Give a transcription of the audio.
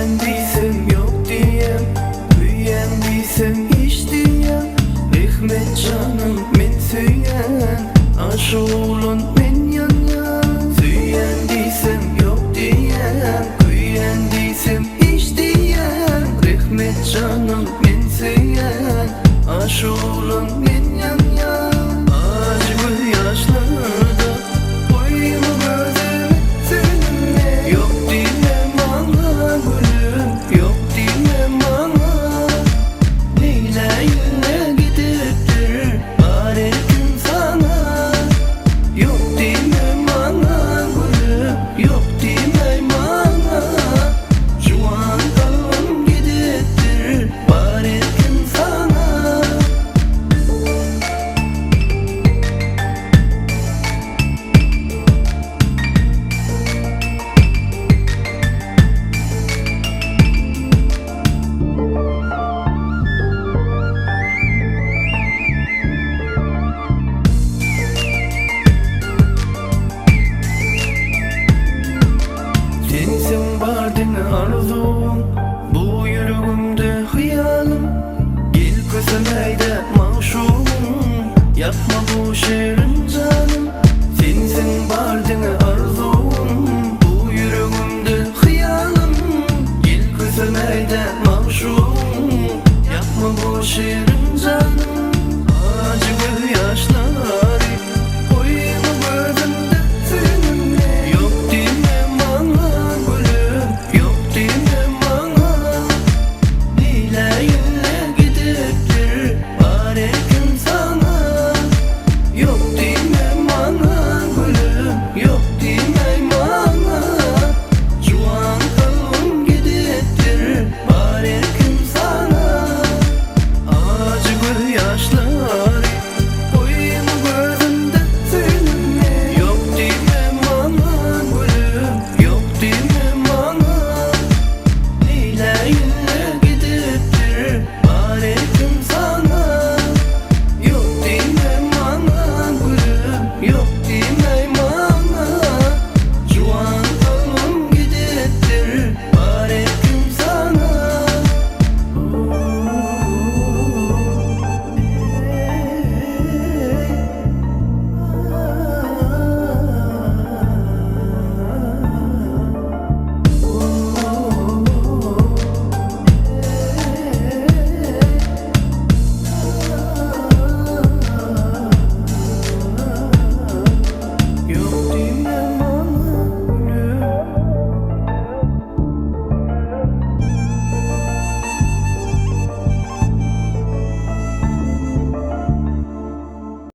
Süyendiysem yok diyem, büyüyendiysem hiç diyem. Rahmet canım men süyen, aşığın men yan yan. Süyendiysem yok diyem, büyüyendiysem hiç diyem. Rahmet canım men süyen, aşığın men yan yan. Acı yaşlarda koyma gözümü seninle. Yok diyem bana gülüm, yok diyem bana. Neyleyinle gidiptir bari gün sana. Yok diyem bana gülüm, yok diyem bana. Şu an kalbim gidiptir bari gün sana. Sensin bardın arzum, bu yüreğimde hıyalım. Gel kösemeyde maşum, yapma bu şiir